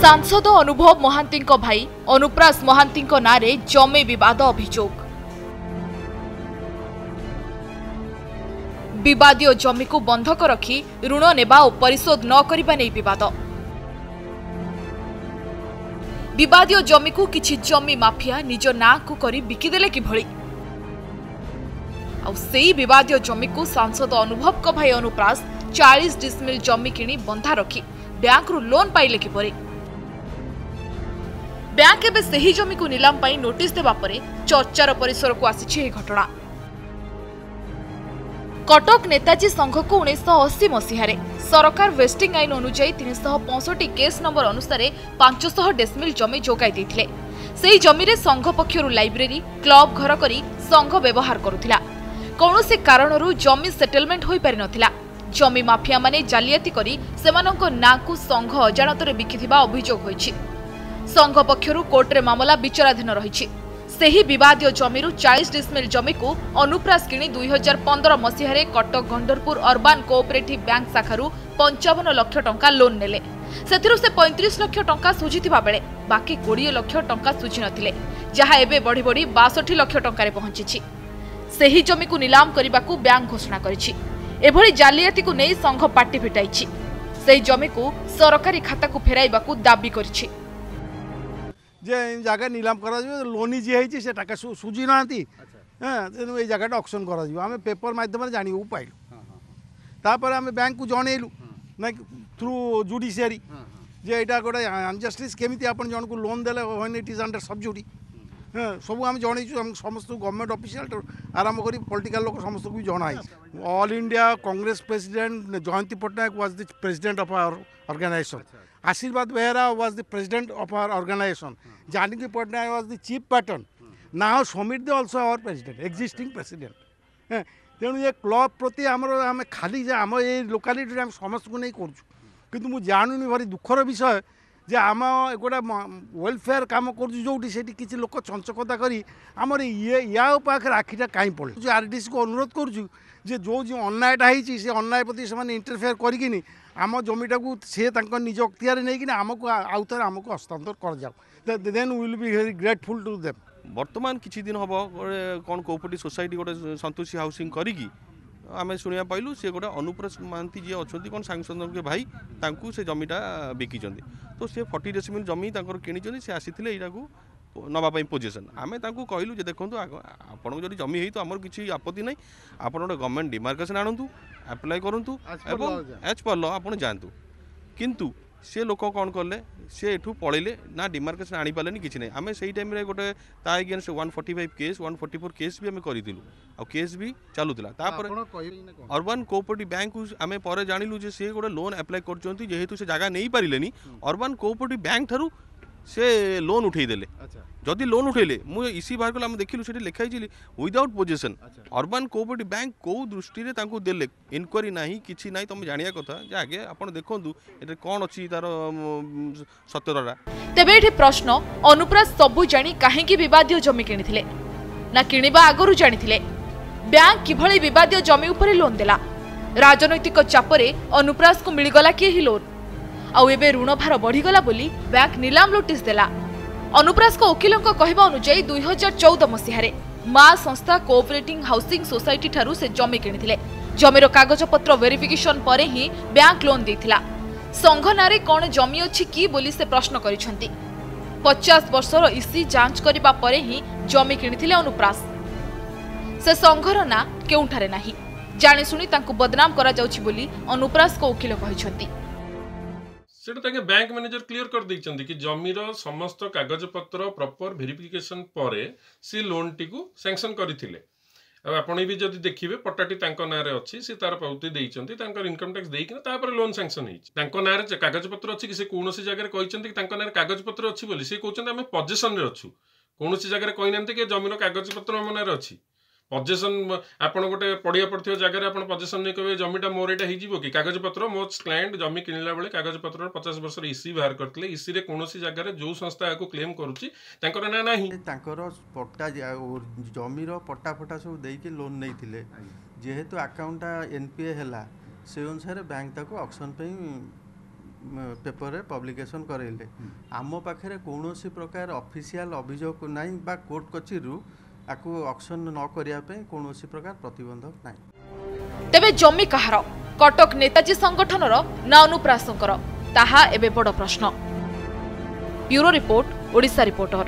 सांसद अनुभव महांती भाई अनुप्रास महांती नारे जमी विवाद अभियोग। विवादीय जमी को बंधक रखी ऋण नेबा और परिशोध न करिबा नै विवाद। विवादीय जमी को किछि जमी माफिया निज ना को करी बिकिदेले किभଳି और सेही विवादीय जमी को सांसद अनुभव को भाई अनुप्रास 40 डिसमिल जमी किणी बंधा रखी बैंक रु लोन पाइले किपरि। बैंक एबे सेही जमी को नीलाम पाई नोटिस देबा परे चर्चार परिसर को आसीछि घटना। कटक नेताजी संघ को 1980 मसीहारे सरकार वेस्टिंग आईन अनुसार 365 केस नंबर अनुसार 500 डेसिमिल जमी जोगाई देथिले। सेही जमी रे संघ पक्षरु लाइब्रेरी क्लब घर करी संघ व्यवहार करुथिला। कौनसी कारणरू जमी सेटलमेंट होई पारि नथिला। जमी माफिया माने जालियाती करी सेमानंको ना को संघ अजाणतरे बिकिथिबा अभियोग होईछि। संघ पक्षरु कोर्ट रे मामला विचाराधीन रहिछि। सेही विवादीय जमीरु 40 डिसमिल जमी को अनुप्रास किणी 2015 मसीहारे Cuttack Gandarpur urban cooperative bank शाखारु 55 लाख टंका लोन नेले। सेथिरु से 35 लाख टंका सुझिथिबा बेले बाकी 20 लाख टंका सुझि नथिले, जहा एबे बढ़ी बढ़ी 62 लाख टंका रे पहुंचिछि। सेही जमी को नीलाम करिबाकू बैंक घोषणा करिछि। एभଳି जालियाती को नै संघ पार्टी फिटाइछि। सेही जमी को सरकारी खाता को फेराइबाकू दाबी करिछि। जे जगह नीलाम करा लोनी जी है से टाका सुझी ना तेणु ये जगह ऑक्शन करा आम पेपर माध्यम जानी पाइलु तापर आम बैंक को जनइलु ना थ्रू जुडिशियरी जे यहाँ गोटे अनजस्टिस केमी आप जन को लोन देले व्हेन इट इज अंडर सब्जुडी सब आम जनईचु आम समस्त गवर्नमेंट ऑफिशियल आरंभ कर पॉलिटिकल लोक समस्त को जनाई। All India Congress president Jayanti Pattanaik was the president of our organisation. Ashirwad Behera was the president of our organisation. Janaki Pattanaik was the chief patron. Now Sumit the also our president existing president. तेणु ये क्लब प्रति आम खाली आम ये लोकालिटी आम समस्त को नहीं करूँ किंतु मुझे जानूनी भारी दुखर विषय जे आम गोटे वेलफेयर कम करोटी किसी लोक चंचकता करी आमर ये या पाखे आखिटा कहीं पड़े जो आरडीसी को अनुरोध करुँ जे जो जो अन्यायटा होती से अन्याय प्रति से इंटरफेयर करी आम जमीटा को सी निज अख्तियार नहीं आमको आउ थे आमको हस्तांतर कर जाओ then will be very grateful to them. वर्तमान किछि दिन हम कौन कोऑपरेटिव सोसाइटी गोटे संतोषी हाउसिंग करी आम शुणा पाइलु सी गोटे अनुप्रास महांती जी अच्छा कौन सांसद के भाई तांकू से जमीटा बिकिचंदी तो सी 40 डेसिमिल जमी किणी सी आसी यहाँ को नवाई पोजिशन आम कहलु जे देखो आपन जो जमी है तो आमर किसी आपत्ति ना आप गोटे गवर्नमेंट डिमार्केशन आणतु आप्लाय करूँ एज पर लॉ आप जातु किंतु से लोक कौन कले सी एठू पलैले ना डिमार्केशन आनी पारे कि ना आम से टाइम गोटे ता अगेंस्ट 145 केस 144 केस भी आम करूँ आ केस भी चलूला अर्बन कोऑपरेटिव बैंक आम पर जानिलु जे सी गोटे लोन अप्लाई करेतु से जगह नहीं पारे अर्बन कोऑपरेटिव बैंक ठारू से लोन उठेदेले। जदि लोन उठेले मुझे इसी बाहर कल देखिलु से लिखाई without position urban cooperative bank कौ दृष्टि देले इनक्वारी ना कि ना तुम जाना कथा आगे आप देखु ये कौन अच्छी तार सत्यता। तेबे एठी प्रश्न अनुप्रास सबु जानी काहेकि विवादीय जमी किनिथिले ना किनिबा आगरु जानिथिले बैंक किभଳି विवादीय जमी उपरे लोन देला। राजनैतिक चापरे अनुप्रास को मिलगला कि ही लोन आउ एबे ऋण भार बढ़ीगला बोली बैंक नीलाम नोटिस देला। अनुप्रास को वकिलों कहवा अनुसार 2014 मसीहारे मां संस्था कोऑपरेटिव हाउसिंग सोसाइटी ठारू से जमी किनिथिले। जमीर कागजपत्र वेरिफिकेशन परे ही बैंक लोन देथिला। संघ नारे कौन जमी अछि कि बोली से प्रश्न करिसेंती। 50 वर्षर इसी जांच करिबा परे ही जमी किनिथिले अनुप्रास। से संघर ना केउठारे नाही जाने सुनी तांको बदनाम करा जाउछि बोली अनुप्रास को वकिल कहिसेंती। सेटा बैंक मैनेजर क्लियर कर देइचंदी कि जमीर समस्त कागज पत्र प्रॉपर वेरिफिकेशन परे सी लोन टी को सैंक्शन करथिले। अब आपण भी जदि देखिबे पट्टाटी तांको नारे अछि से तार पाउती देइचंती तांकर इनकम टैक्स देइकिना तापर लोन सैंक्शन हिच तांको नारे कागज पत्र अछि कि से कोनोसी जगह कहिचंती कि तांको नारे कागज पत्र अछि बोली से कहउचंती हमें पोजीशन रे अछु कोनोसी जगह कहिनंती कि जमीर कागज पत्र हम नारे अछि पोजीशन आपण गोटे पड़िया पड़थियो जगह आपण पोजीशन नै कहबे जमीटा मोर एटा हिजिबो कि कागज पत्र मो क्लाइंट जमी किनिला बेले कागज पत्र 50 वर्ष इसी बाहर करतले इसी रे कोनोसी जगह रे जो संस्था को क्लेम करूची तांकर ना नाही तांकर पट्टा जमीर पट्टा फटा सब देई के लोन नैथिले जेहेतु अकाउंट एनपीए हला से अनुसार बैंक ताको ऑक्शन पे पेपर रे पब्लिकेशन करेले आम पाखे कौन प्रकार ऑफिशियल अभियोग नहीं बा कोर्ट कचेरी आकु ऑक्शन न करिया पे कौन प्रकार प्रतिबंधक नहीं। तेबे जमी कहार कटक नेताजी संगठनर ना अनुप्रासंकर ताहा एबे बड़ प्रश्न। Bureau report Odisha reporter.